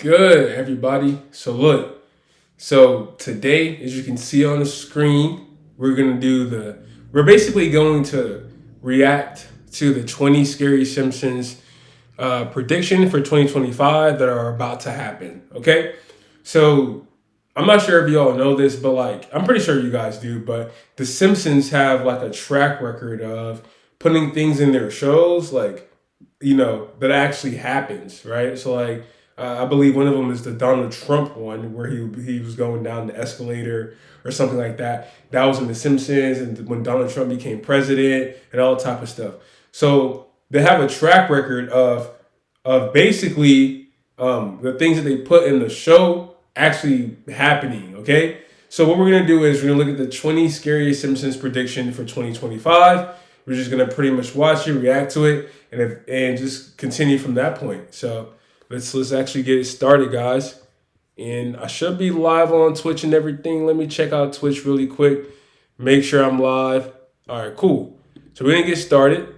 good, everybody? So today, as you can see on the screen, we're basically going to react to the 20 Scary Simpsons prediction for 2025 that are about to happen. Okay, so I'm not sure if you all know this, but I'm pretty sure you guys do. But the Simpsons have like a track record of putting things in their shows, that actually happens, right? I believe one of them is the Donald Trump one where he was going down the escalator or something like that. That was in The Simpsons, and when Donald Trump became president and all type of stuff. So they have a track record of basically the things that they put in the show actually happening. Okay, so what we're gonna do is we're gonna look at the 20 scariest Simpsons prediction for 2025. We're just gonna pretty much watch it, react to it, and just continue from that point. So let's actually get it started, guys. And I should be live on Twitch and everything. Let me check out Twitch really quick. Make sure I'm live. All right, cool. So we're gonna get started.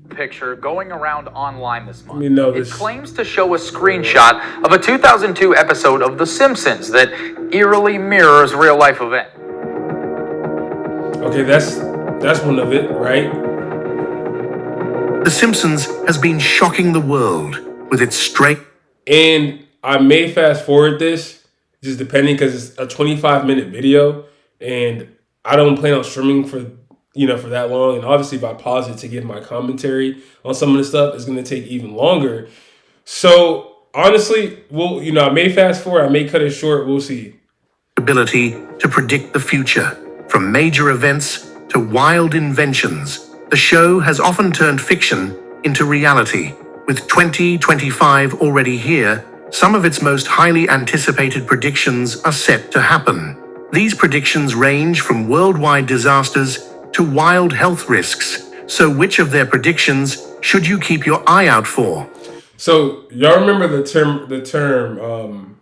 Picture going around online this month. Let me know It this. claims to show a screenshot of a 2002 episode of The Simpsons that eerily mirrors real life event. Okay, that's one of it, right? The Simpsons has been shocking the world with its straight. And I may fast forward this, just depending, because it's a 25-minute video, and I don't plan on streaming for that long. And obviously, if I pause it to give my commentary on some of the stuff, it's going to take even longer. So honestly, I may fast forward, I may cut it short. We'll see. Ability to predict the future, from major events to wild inventions. The show has often turned fiction into reality. With 2025 already here, some of its most highly anticipated predictions are set to happen. These predictions range from worldwide disasters to wild health risks. So which of their predictions should you keep your eye out for? So y'all remember the term,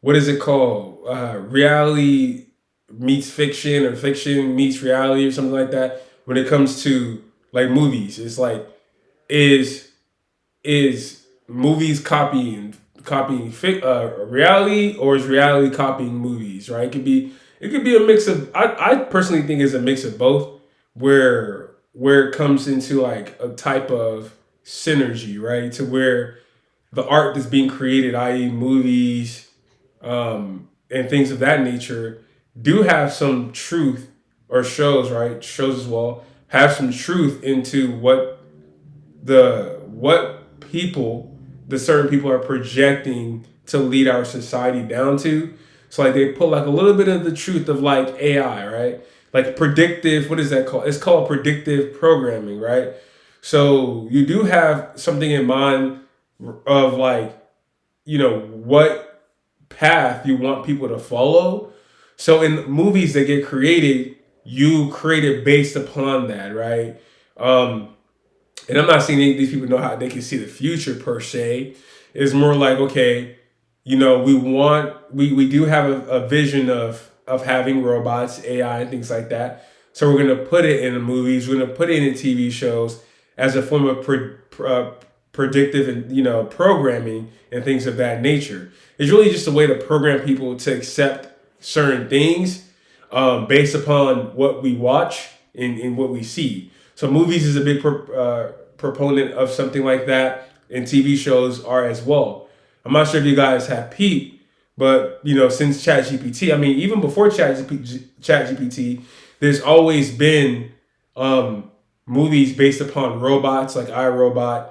what is it called? Reality meets fiction, or fiction meets reality, or something like that. When it comes to like movies, it's like, is movies copying reality, or is reality copying movies? Right? It could be a mix of. I personally think it's a mix of both, where it comes into like a type of synergy, right? To where the art that's being created, i.e., movies, and things of that nature, do have some truth, or shows, right? Shows as well have some truth into what the certain people are projecting to lead our society down to. So like they put like a little bit of the truth of like AI, right? Like predictive, what is that called? It's called predictive programming, right? So you do have something in mind of what path you want people to follow. So in movies that get created, you create it based upon that, right? And I'm not saying these people know how they can see the future per se. It's more like, okay, we do have a vision of having robots, AI, and things like that. So we're gonna put it in the movies. We're gonna put it in the TV shows as a form of predictive and programming and things of that nature. It's really just a way to program people to accept certain things based upon what we watch and what we see. So movies is a big proponent of something like that, and TV shows are as well. I'm not sure if you guys have peeped, but since ChatGPT, I mean, even before ChatGPT, there's always been movies based upon robots, like iRobot,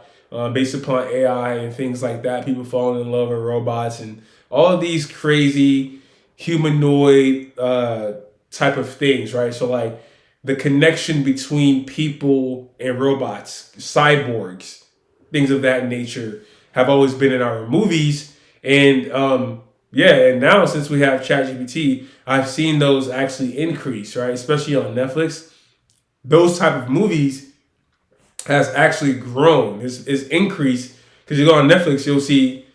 based upon AI and things like that. People falling in love with robots and all of these crazy humanoid type of things, right? So like the connection between people and robots, cyborgs, things of that nature have always been in our movies. And and now since we have ChatGPT, I've seen those actually increase, right? Especially on Netflix. Those type of movies has actually grown, is increased, because you go on Netflix, you'll see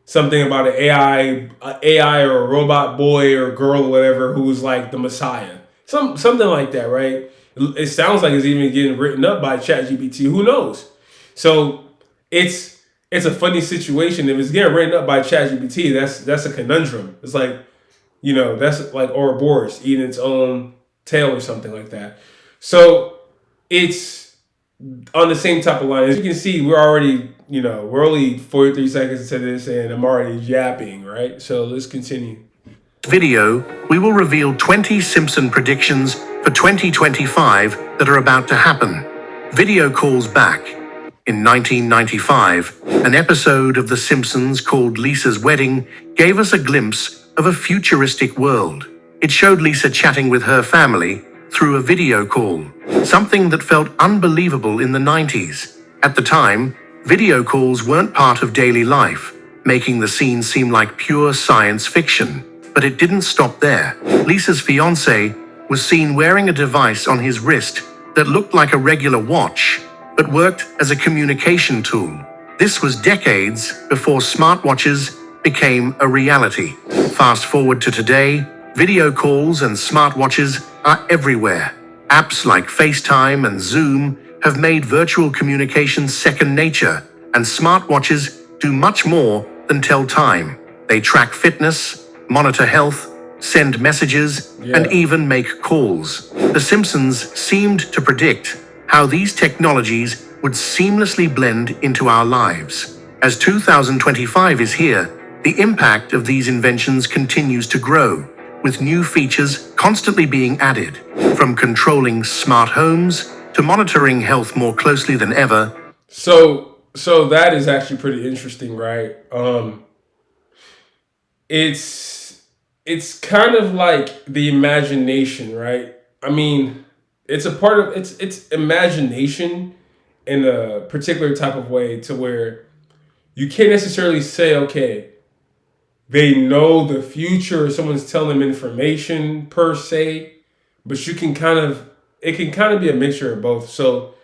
something about an AI or a robot boy or girl or whatever who's like the Messiah. Something like that, right? It sounds like it's even getting written up by ChatGPT. Who knows? So it's it's a funny situation. If it's getting written up by ChatGPT, that's a conundrum. It's like, that's like Ouroboros eating its own tail or something like that. So it's on the same type of line. As you can see, we're only 43 seconds into this, and I'm already yapping, right? So let's continue. Video, we will reveal 20 Simpson predictions for 2025 that are about to happen. Video calls back. In 1995, an episode of The Simpsons called Lisa's Wedding gave us a glimpse of a futuristic world. It showed Lisa chatting with her family through a video call, something that felt unbelievable in the 90s. At the time, video calls weren't part of daily life, making the scene seem like pure science fiction. But it didn't stop there. Lisa's fiancé was seen wearing a device on his wrist that looked like a regular watch, but worked as a communication tool. This was decades before smartwatches became a reality. Fast forward to today, video calls and smartwatches are everywhere. Apps like FaceTime and Zoom have made virtual communication second nature, and smartwatches do much more than tell time. They track fitness, monitor health, send messages, and even make calls. The Simpsons seemed to predict how these technologies would seamlessly blend into our lives. As 2025 is here, the impact of these inventions continues to grow, with new features constantly being added, from controlling smart homes to monitoring health more closely than ever. So that is actually pretty interesting, right? It's kind of like the imagination, right? I mean, it's a part of it's imagination in a particular type of way to where you can't necessarily say, okay, they know the future or someone's telling them information per se, but it can kind of be a mixture of both. So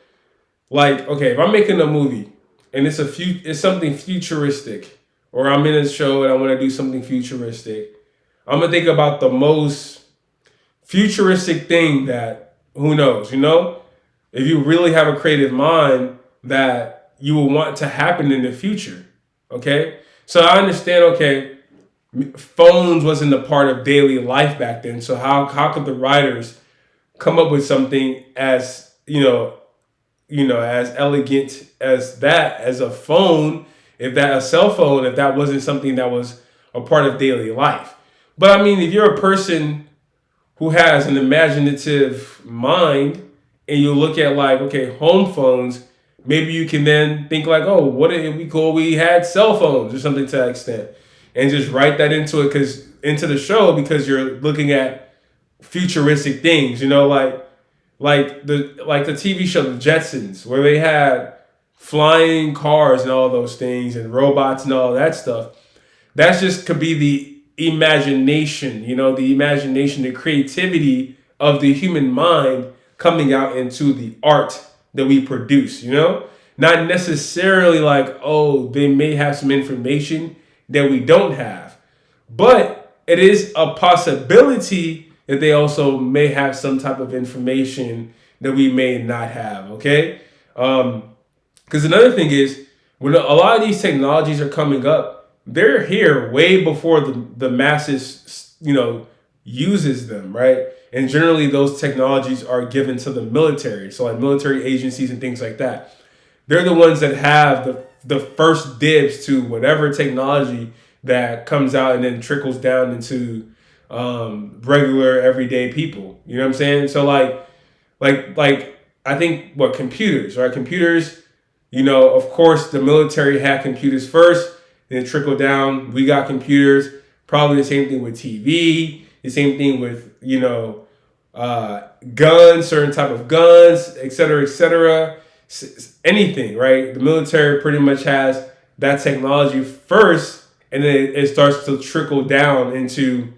like, okay, if I'm making a movie and it's something futuristic, or I'm in a show and I want to do something futuristic, I'm gonna think about the most futuristic thing that, who knows, if you really have a creative mind, that you will want to happen in the future. Okay, so I understand. Okay, phones wasn't a part of daily life back then, so how could the writers come up with something as as elegant as that, as a phone, a cell phone, if that wasn't something that was a part of daily life? But I mean, if you're a person who has an imaginative mind and you look at like, okay, home phones, maybe you can then think like, oh, what if we had cell phones or something to that extent, and just write that into the show, because you're looking at futuristic things, like the TV show The Jetsons, where they had flying cars and all those things and robots and all that stuff. That's just could be the imagination, the creativity of the human mind coming out into the art that we produce, not necessarily like, oh, they may have some information that we don't have, but it is a possibility that they also may have some type of information that we may not have. Okay. Because another thing is, when a lot of these technologies are coming up, they're here way before the masses, uses them, right? And generally those technologies are given to the military. So like military agencies and things like that. They're the ones that have the first dibs to whatever technology that comes out and then trickles down into regular everyday people. You know what I'm saying? So like I think computers, right? Computers, of course the military had computers first. And it trickled down. We got computers. Probably the same thing with TV. The same thing with guns, certain type of guns, et cetera, et cetera. Anything, right? The military pretty much has that technology first, and then it starts to trickle down into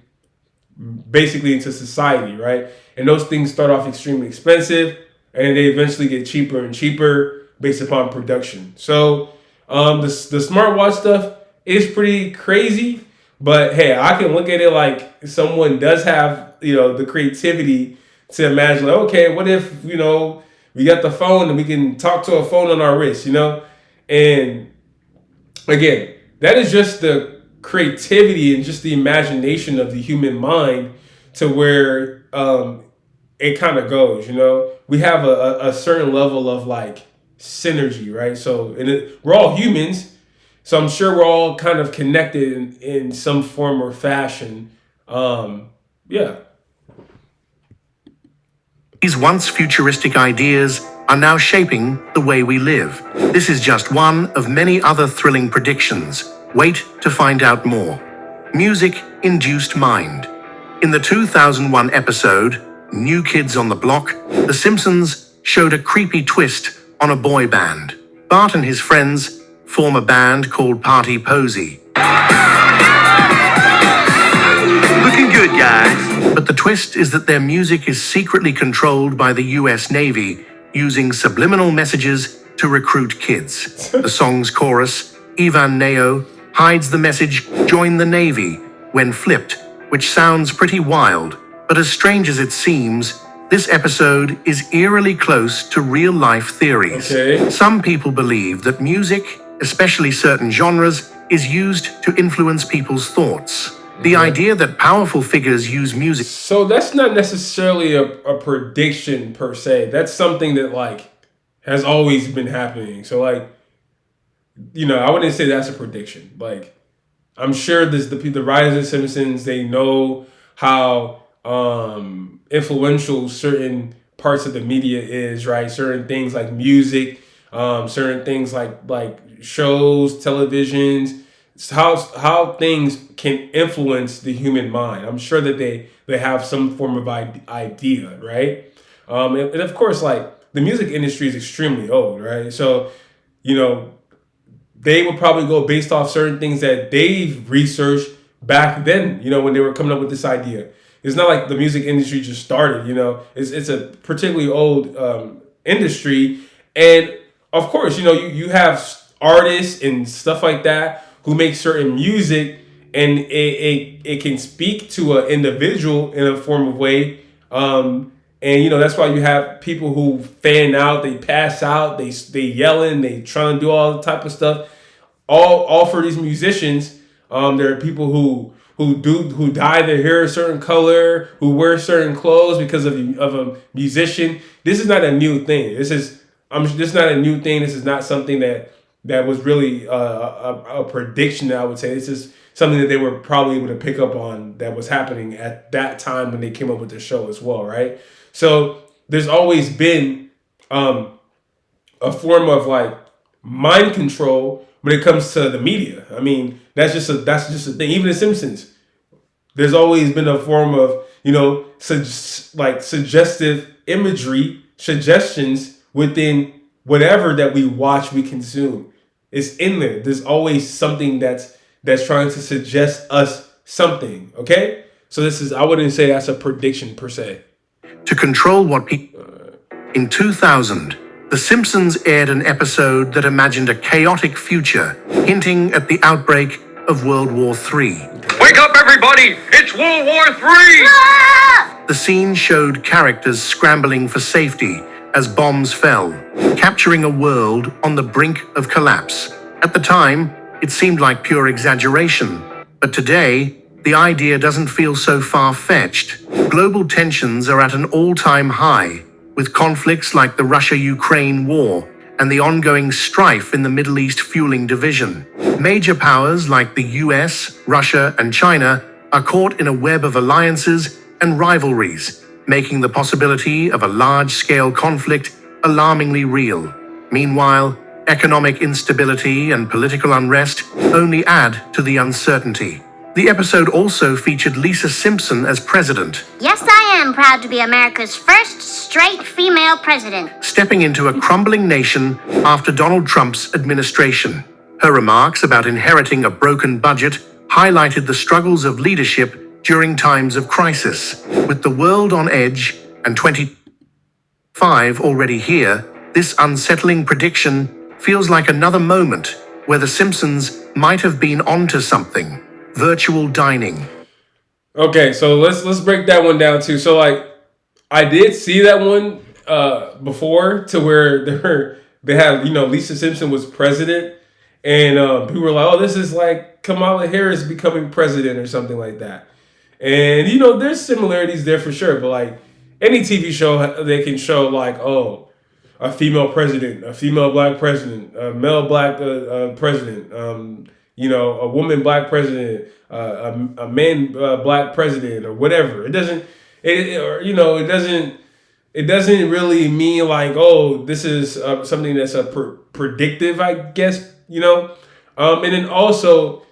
society, right? And those things start off extremely expensive, and they eventually get cheaper and cheaper based upon production. So the smartwatch stuff is pretty crazy, but hey, I can look at it like someone does have, the creativity to imagine, like, okay, what if, we got the phone and we can talk to a phone on our wrist, and again, that is just the creativity and just the imagination of the human mind to where it kind of goes. We have a certain level of like synergy, right? So, we're all humans, so I'm sure we're all kind of connected in some form or fashion. Yeah. These once futuristic ideas are now shaping the way we live. This is just one of many other thrilling predictions. Wait to find out more. Music-induced mind. In the 2001 episode, New Kids on the Block, The Simpsons showed a creepy twist on a boy band. Bart and his friends form a band called Party Posey. Looking good, guys. But the twist is that their music is secretly controlled by the US Navy, using subliminal messages to recruit kids. The song's chorus, Ivan Neo, hides the message, "Join the Navy," when flipped, which sounds pretty wild. But as strange as it seems, this episode is eerily close to real-life theories. Okay. Some people believe that music, especially certain genres, is used to influence people's thoughts. The idea that powerful figures use music... So that's not necessarily a prediction per se. That's something that like has always been happening. So like, I wouldn't say that's a prediction. Like, I'm sure the writers of Simpsons, they know how influential certain parts of the media is, right? Certain things like music, certain things like shows, televisions, how things can influence the human mind. I'm sure that they have some form of idea, right? And of course, like the music industry is extremely old, right? So, they would probably go based off certain things that they've researched back then, when they were coming up with this idea. It's not like the music industry just started, it's a particularly old industry. And of course, you have artists and stuff like that who make certain music, and it can speak to an individual in a form of way. And that's why you have people who fan out, they pass out, they yelling, they trying to do all the type of stuff. All for these musicians. There are people who dye their hair a certain color, who wear certain clothes because of a musician. This is not a new thing. This is not a new thing. This is not something that was really a prediction, I would say. This is something that they were probably able to pick up on that was happening at that time when they came up with the show as well, right? So there's always been a form of like mind control when it comes to the media. I mean, that's just a thing. Even the Simpsons, there's always been a form of suggestive imagery, suggestions within whatever that we watch, we consume. It's in there. There's always something that's trying to suggest us something. Okay, so I wouldn't say that's a prediction per se. To control what people... In 2000, The Simpsons aired an episode that imagined a chaotic future, hinting at the outbreak of World War III. Wake up, everybody! It's World War III! The scene showed characters scrambling for safety as bombs fell, capturing a world on the brink of collapse. At the time, it seemed like pure exaggeration, but today, the idea doesn't feel so far-fetched. Global tensions are at an all-time high, with conflicts like the Russia-Ukraine war and the ongoing strife in the Middle East fueling division. Major powers like the US, Russia, and China are caught in a web of alliances and rivalries, making the possibility of a large-scale conflict alarmingly real. Meanwhile, economic instability and political unrest only add to the uncertainty. The episode also featured Lisa Simpson as president. Yes, I am proud to be America's first straight female president. Stepping into a crumbling nation after Donald Trump's administration. Her remarks about inheriting a broken budget highlighted the struggles of leadership during times of crisis. With the world on edge and 25 already here, this unsettling prediction feels like another moment where The Simpsons might have been onto something. Virtual dining. Okay, so let's break that one down too. So like, I did see that one before, to where they had Lisa Simpson was president, And people were like, "Oh, this is like Kamala Harris becoming president or something like that." And there's similarities there for sure. But like any TV show, they can show like, oh, a female president, a female black president, a male black president, a woman black president, a man black president, or whatever. It doesn't, it doesn't really mean like, oh, this is something that's predictive, I guess, and then also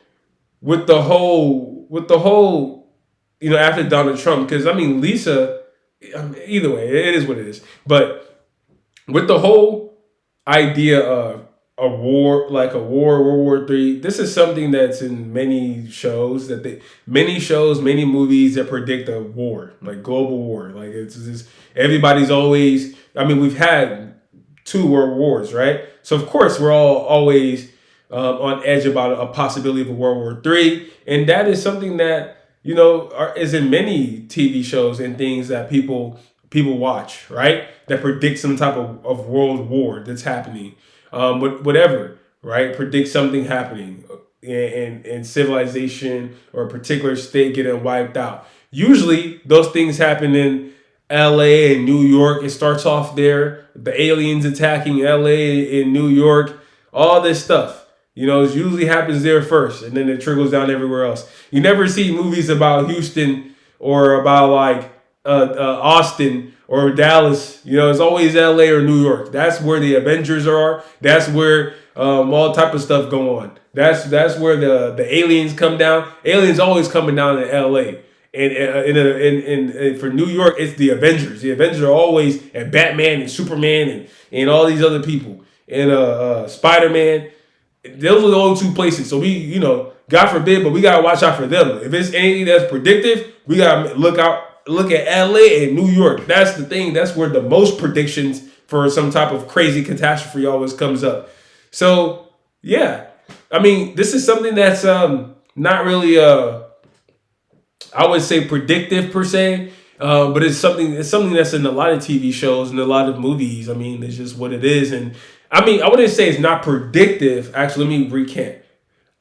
with the whole, after Donald Trump, because Lisa, either way, it is what it is. But with the whole idea of a war, like a war, World War III, this is something that's in many shows many movies that predict a war, like global war. Like it's just, everybody's always, we've had 2 world wars, right? So of course we're all always on edge about a possibility of a World War III. And that is something that, is in many TV shows and things that people watch, right? That predict some type of world war that's happening. Whatever, right? Predict something happening in civilization or a particular state getting wiped out. Usually those things happen in LA and New York. It starts off there. The aliens attacking LA and New York, all this stuff. It usually happens there first, and then it trickles down everywhere else. You never see movies about Houston or about like Austin or Dallas. It's always LA or New York. That's where the Avengers are. That's where all type of stuff go on. That's where the aliens come down. Aliens always coming down to LA. And for New York, it's the Avengers. The Avengers are always, and Batman and Superman and all these other people. And Spider-Man. Those are the only 2 places. So we, God forbid, but we gotta watch out for them. If it's anything that's predictive, we gotta look at LA and New York. That's the thing. That's where the most predictions for some type of crazy catastrophe always comes up. So yeah, this is something that's not really I would say predictive per se, but it's something that's in a lot of TV shows and a lot of movies. It's just what it is. And I wouldn't say it's not predictive. Actually, let me recant.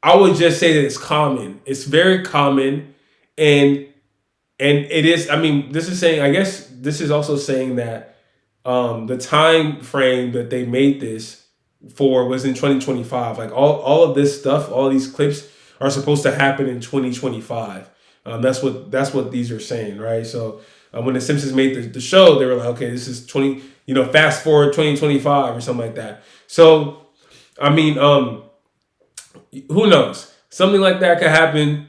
I would just say that it's common. It's very common, and it is. This is saying. I guess this is also saying that the time frame that they made this for was in 2025. Like all of this stuff, all these clips are supposed to happen in 2025. That's what these are saying, right? So when the Simpsons made the show, they were like, okay, this is fast forward 2025 or something like that. So, who knows? Something like that could happen,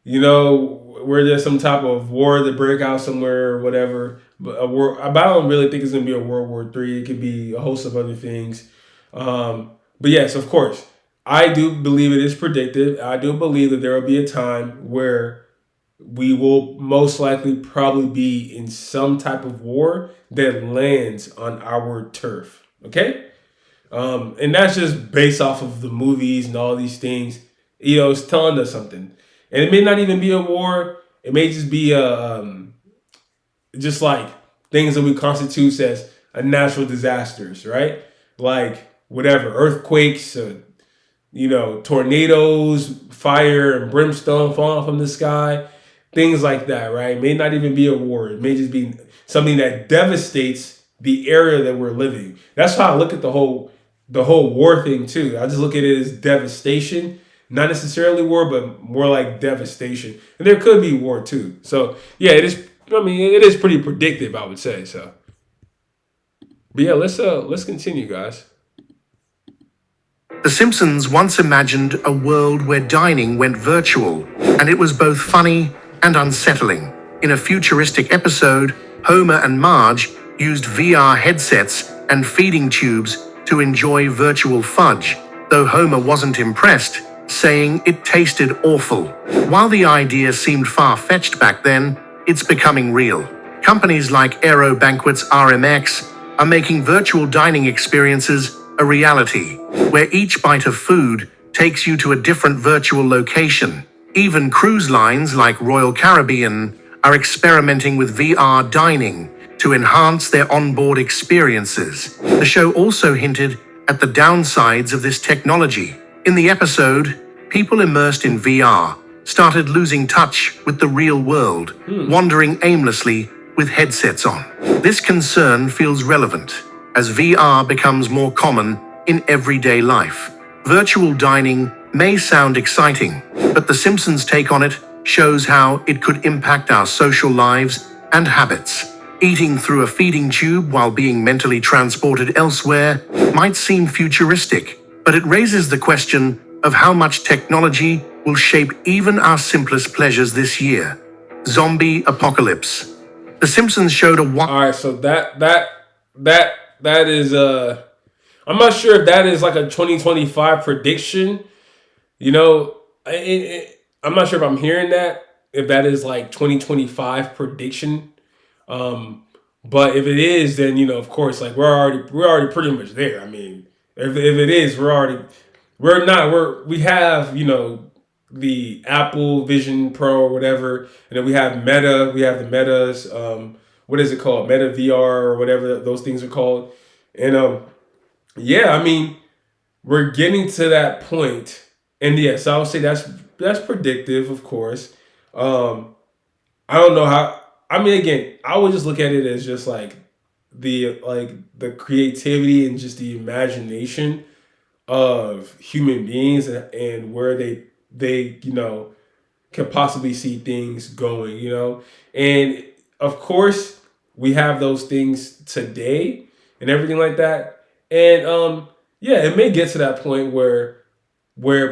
where there's some type of war that break out somewhere or whatever. But I don't really think it's going to be a World War III. It could be a host of other things. But yes, of course, I do believe it is predictive. I do believe that there will be a time where we will most likely probably be in some type of war that lands on our turf. Okay? And that's just based off of the movies and all these things. It's telling us something. And it may not even be a war. It may just be just like things that we constitute as a natural disasters, right? Like whatever, earthquakes, tornadoes, fire and brimstone falling from the sky. Things like that, right? It may not even be a war. It may just be something that devastates the area that we're living. That's how I look at the whole war thing too. I just look at it as devastation, not necessarily war, but more like devastation. And there could be war too. So yeah, it is. It is pretty predictive, I would say. So, but yeah, let's continue, guys. The Simpsons once imagined a world where dining went virtual, and it was both funny and unsettling. In a futuristic episode, Homer and Marge used VR headsets and feeding tubes to enjoy virtual fudge, though Homer wasn't impressed, saying it tasted awful. While the idea seemed far-fetched back then, it's becoming real. Companies like Aero Banquets RMX are making virtual dining experiences a reality, where each bite of food takes you to a different virtual location. Even cruise lines like Royal Caribbean are experimenting with VR dining to enhance their onboard experiences. The show also hinted at the downsides of this technology. In the episode, people immersed in VR started losing touch with the real world, wandering aimlessly with headsets on. This concern feels relevant as VR becomes more common in everyday life. Virtual dining may sound exciting, but The Simpsons' take on it shows how it could impact our social lives and habits. Eating through a feeding tube while being mentally transported elsewhere might seem futuristic, but it raises the question of how much technology will shape even our simplest pleasures this year. Zombie apocalypse. The Simpsons showed a All right, so that is I'm not sure if that is like a 2025 prediction. You know, I'm not sure if I'm hearing that, if that is like 2025 prediction. But if it is, then of course, like we're already pretty much there. I mean, if it is, we have the Apple Vision Pro or whatever, and then we have Meta, we have the Metas, what is it called, Meta VR or whatever those things are called, and yeah, I mean, we're getting to that point, and yes, I would say that's predictive, of course. I don't know how. I mean, again, I would just look at it as just like the creativity and just the imagination of human beings, and where they can possibly see things going, and of course we have those things today and everything like that, and yeah, it may get to that point where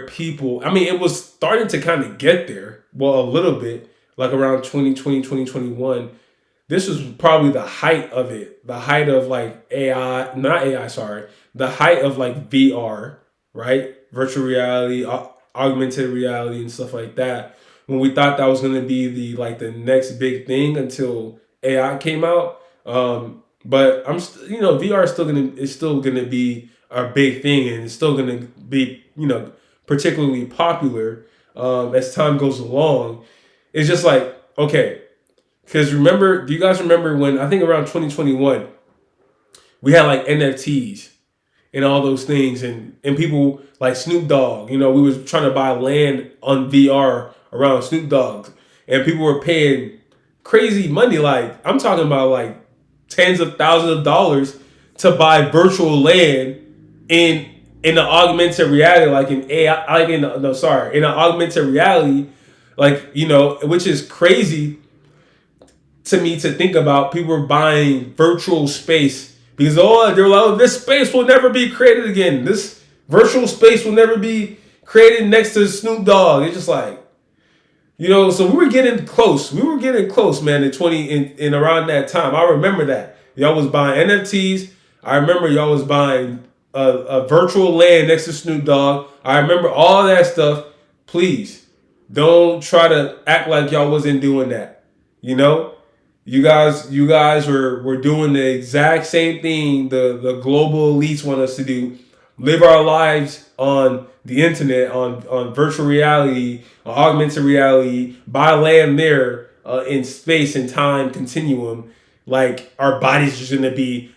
people, I mean, it was starting to kind of get there, well, a little bit, like around 2020, 2021. This was probably the height of it, the height of like AI, not AI, sorry, the height of like VR, right? Virtual reality, augmented reality, and stuff like that. When we thought that was going to be the next big thing until AI came out. But VR is still gonna be a big thing, and it's still gonna be particularly popular as time goes along. It's just like, okay, because do you guys remember when, I think around 2021, we had like NFTs and all those things, and people like Snoop Dogg, we was trying to buy land on VR around Snoop Dogg, and people were paying crazy money, like I'm talking about like tens of thousands of dollars to buy virtual land in the augmented reality, like in AI, like in an augmented reality, like which is crazy to me to think about. People were buying virtual space because they're like, this space will never be created again. This virtual space will never be created next to Snoop Dogg. It's just like, so we were getting close. We were getting close, man. In around that time, I remember that y'all was buying NFTs. I remember y'all was buying a virtual land next to Snoop Dogg. I remember all that stuff. Please don't try to act like y'all wasn't doing that. You guys were doing the exact same thing the global elites want us to do. Live our lives on the internet, on virtual reality, on augmented reality, buy land there in space and time continuum. Like our bodies just going to be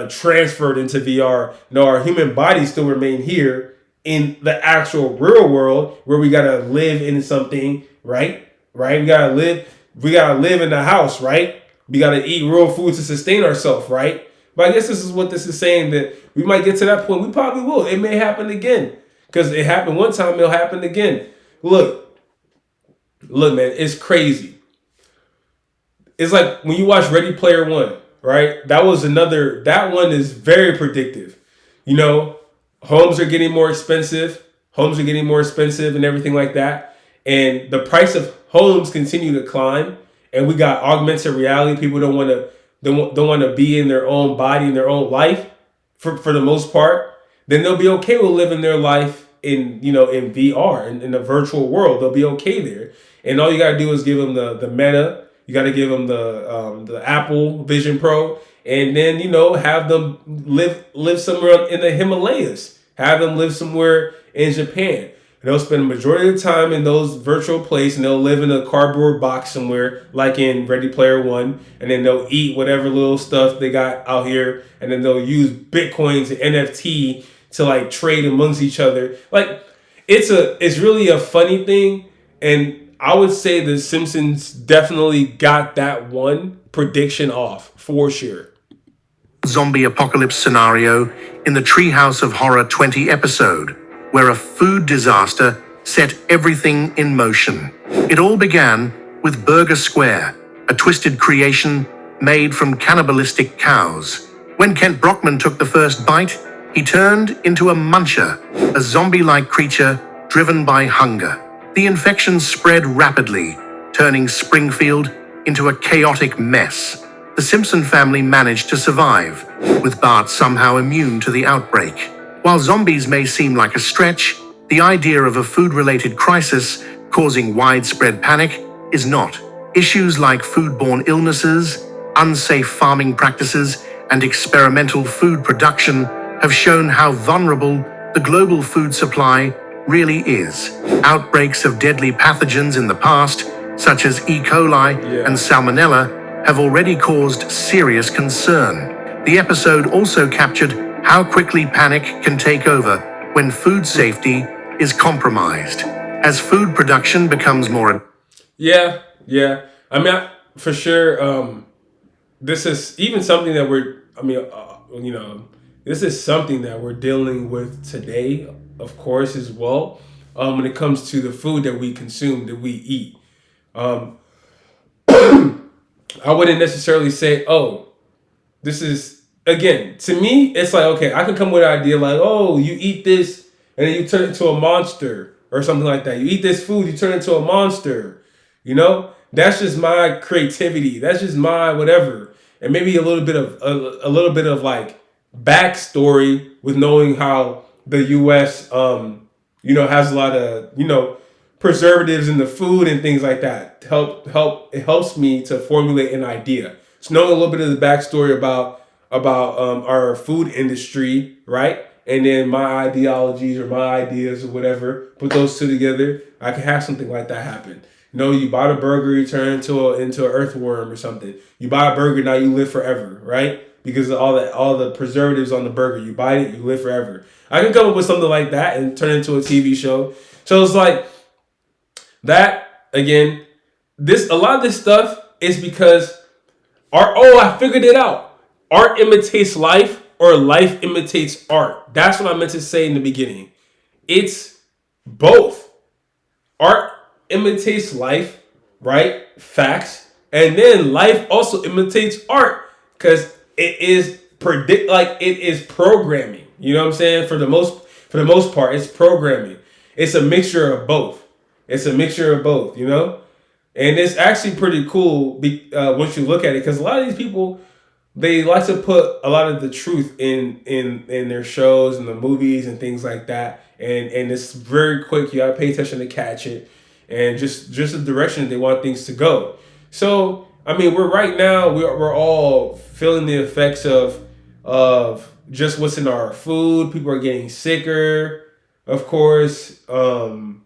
transferred into VR. No, our human bodies still remain here in the actual real world, where we got to live in something, right? We got to live in the house, right? We got to eat real food to sustain ourselves, right? But I guess this is what this is saying, that we might get to that point. We probably will. It may happen again, because it happened one time. It'll happen again. Look, man, it's crazy. It's like when you watch Ready Player One, right? That one is very predictive. Homes are getting more expensive. And everything like that. And the price of homes continue to climb. And we got augmented reality. People don't want to be in their own body, in their own life for the most part. Then they'll be okay with living their life in VR, in the virtual world. They'll be okay there. And all you got to do is give them the Meta. You got to give them the Apple Vision Pro, and then have them live somewhere in the Himalayas. Have them live somewhere in Japan. And they'll spend a majority of the time in those virtual places, and they'll live in a cardboard box somewhere, like in Ready Player One. And then they'll eat whatever little stuff they got out here, and then they'll use Bitcoins and NFT to like trade amongst each other. Like, it's really a funny thing, and I would say the Simpsons definitely got that one prediction off for sure. Zombie apocalypse scenario in the Treehouse of Horror 20 episode, where a food disaster set everything in motion. It all began with Burger Square, a twisted creation made from cannibalistic cows. When Kent Brockman took the first bite, he turned into a muncher, a zombie-like creature driven by hunger. The infection spread rapidly, turning Springfield into a chaotic mess. The Simpson family managed to survive, with Bart somehow immune to the outbreak. While zombies may seem like a stretch, the idea of a food-related crisis causing widespread panic is not. Issues like foodborne illnesses, unsafe farming practices, and experimental food production have shown how vulnerable the global food supply really is. Outbreaks of deadly pathogens in the past, such as E. coli and Salmonella, have already caused serious concern. The episode also captured how quickly panic can take over when food safety is compromised. As food production becomes more... Yeah. I mean, for sure, this is even something that this is something that we're dealing with today, of course, as well, when it comes to the food that we consume, that we eat. I wouldn't necessarily say, oh, this is, again, to me, it's like, okay, I can come with an idea like, oh, you eat this and then you turn into a monster or something like that. You eat this food, you turn into a monster. You know, that's just my creativity. That's just my whatever. And maybe a little bit of like backstory with knowing how the U.S. Has a lot of preservatives in the food and things like that. It helps me to formulate an idea. So knowing a little bit of the backstory about our food industry, right? And then my ideologies or my ideas or whatever, put those two together, I can have something like that happen. You bought a burger, you turn into an earthworm or something. You buy a burger, now you live forever, right? Because of all the preservatives on the burger. You bite it, you live forever. I can come up with something like that and turn it into a TV show. So it's like that again. A lot of this stuff is because I figured it out. Art imitates life, or life imitates art. That's what I meant to say in the beginning. It's both. Art imitates life, right? Facts. And then life also imitates art because it is programming. You know what I'm saying? For the most part, it's programming. It's a mixture of both. And it's actually pretty cool once you look at it, because a lot of these people, they like to put a lot of the truth in their shows and the movies and things like that. And it's very quick. You gotta pay attention to catch it, and just the direction they want things to go. So I mean, we're all feeling the effects of just what's in our food. People are getting sicker, of course. People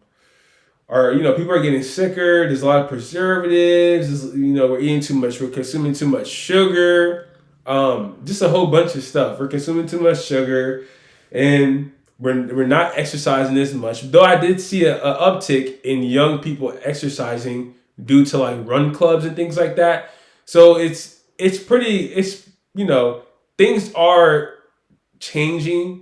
are getting sicker. There's a lot of preservatives. We're eating too much. We're consuming too much sugar. Just a whole bunch of stuff. We're consuming too much sugar, and we're not exercising as much. Though I did see a uptick in young people exercising due to like run clubs and things like that. So things are changing.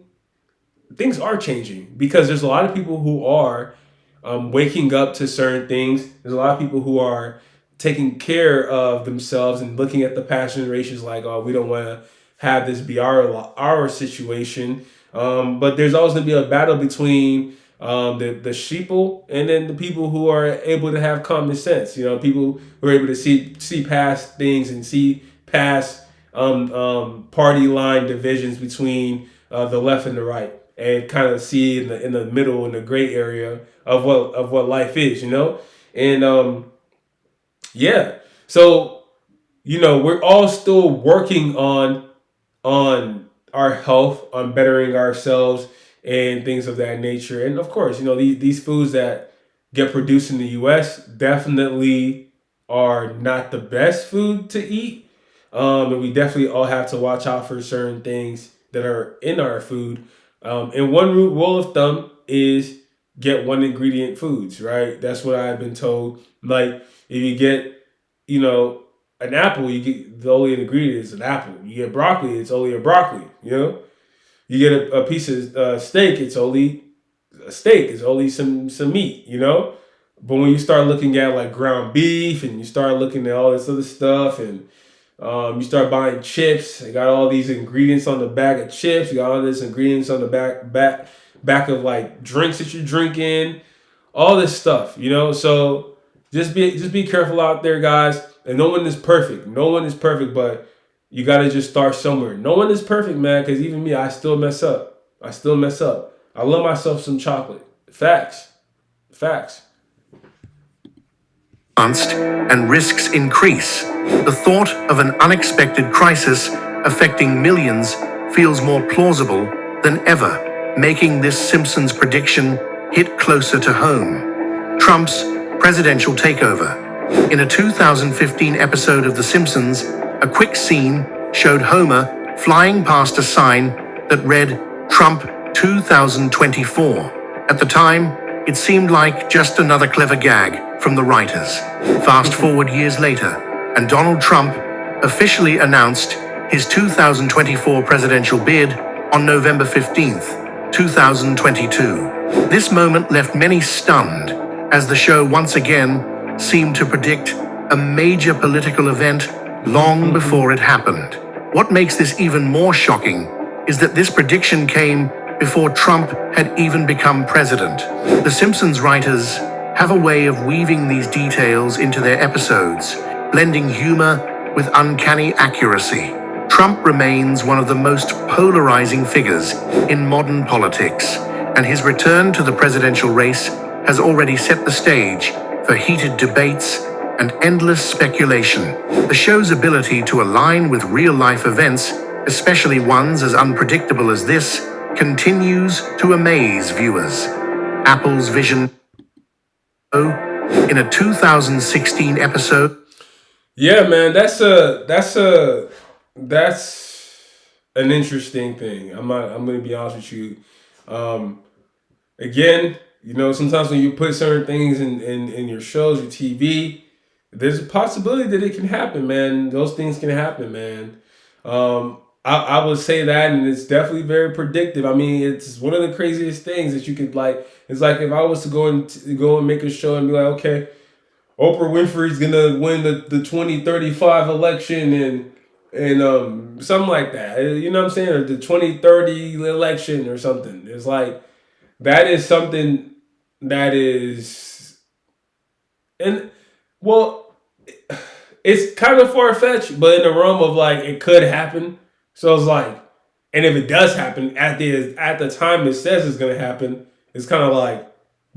Things are changing because there's a lot of people who are waking up to certain things. There's a lot of people who are taking care of themselves and looking at the past generations like, oh, we don't want to have this be our situation. But there's always going to be a battle between the sheeple and then the people who are able to have common sense. People who are able to see past things and see past party line divisions between the left and the right, and kind of see in the middle, in the gray area of what life is, and yeah. So we're all still working on our health, on bettering ourselves and things of that nature. And of course, these foods that get produced in the U.S. definitely are not the best food to eat. And we definitely all have to watch out for certain things that are in our food. And one rule of thumb is get one ingredient foods, right? That's what I've been told. Like if you get, you know, an apple, you get the only ingredient is an apple. You get broccoli, it's only a broccoli. You know, you get a piece of steak, it's only a steak. It's only some meat. You know, but when you start looking at like ground beef and you start looking at all this other stuff and you start buying chips, they got all these ingredients on the back of chips. You got all these ingredients on the back of like drinks that you're drinking, all this stuff, you know. So just be careful out there, guys. And no one is perfect. No one is perfect, but you got to just start somewhere. No one is perfect, man, because even me, I still mess up. I love myself some chocolate. Facts. And risks increase. The thought of an unexpected crisis affecting millions feels more plausible than ever, making this Simpsons prediction hit closer to home. Trump's presidential takeover. In a 2015 episode of The Simpsons, a quick scene showed Homer flying past a sign that read Trump 2024. At the time, it seemed like just another clever gag from the writers. Fast forward years later, and Donald Trump officially announced his 2024 presidential bid on November 15th, 2022. This moment left many stunned, as the show once again seemed to predict a major political event long before it happened. What makes this even more shocking is that this prediction came before Trump had even become president. The Simpsons writers have a way of weaving these details into their episodes, blending humor with uncanny accuracy. Trump remains one of the most polarizing figures in modern politics, and his return to the presidential race has already set the stage for heated debates and endless speculation. The show's ability to align with real-life events, especially ones as unpredictable as this, continues to amaze viewers. Apple's vision in a 2016 episode. Yeah, man, that's an interesting thing. I'm gonna be honest with you. Again, you know, sometimes when you put certain things in your shows, your TV, there's a possibility that it can happen, man. Those things can happen, man. I would say that, and it's definitely very predictive. I mean, it's one of the craziest things that you could like. It's like if I was to go and make a show and be like, okay, Oprah Winfrey's gonna win the 2035 election and something like that. You know what I'm saying? Or the 2030 election or something. It's like that is something that is, and well, it's kind of far fetched, but in the realm of like it could happen. So it's like, and if it does happen at the time it says it's gonna happen, it's kind of like,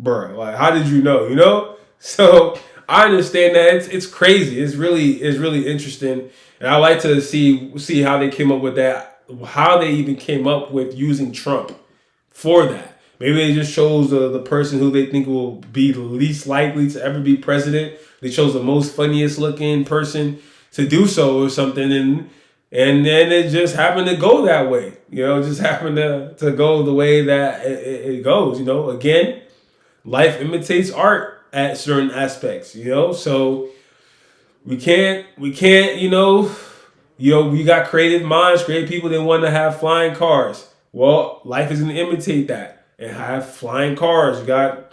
bruh, like how did you know? You know? So I understand that it's crazy. It's really interesting, and I like to see how they came up with that, how they even came up with using Trump for that. Maybe it just shows the person who they think will be the least likely to ever be president. They chose the most funniest looking person to do so or something, and then it just happened to go that way. You know, it just happened to go the way that it goes. You know, again, life imitates art at certain aspects. You know, so we can't. You know, we got creative minds, creative people that want to have flying cars. Well, life is going to imitate that and have flying cars. You got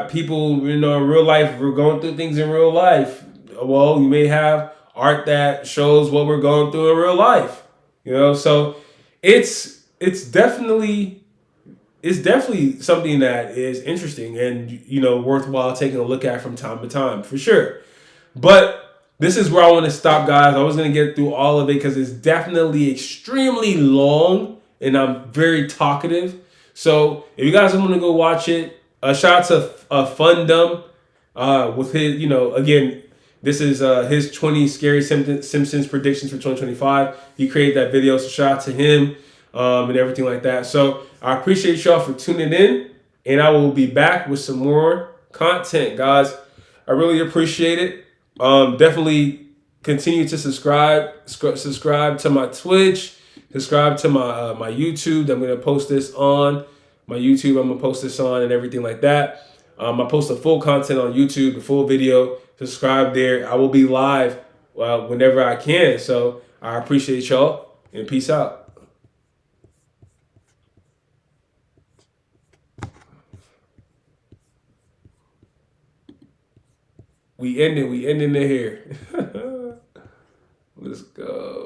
people, in real life. We're going through things in real life. Well, you may have art that shows what we're going through in real life. So it's definitely something that is interesting and worthwhile taking a look at from time to time, for sure. But this is where I want to stop, guys. I was going to get through all of it because it's definitely extremely long and I'm very talkative. So if you guys want to go watch it, shout out to Fun Dumb with his, again, this is his 20 scary Simpsons predictions for 2025. He created that video, so shout out to him and everything like that. So I appreciate y'all for tuning in, and I will be back with some more content, guys. I really appreciate it. Definitely continue to subscribe to my Twitch, subscribe to my YouTube. I'm going to post this on my YouTube. I'm gonna post this on and everything like that. I post the full content on YouTube, the full video. Subscribe there. I will be live whenever I can. So I appreciate y'all and peace out. We ending it here. Let's go.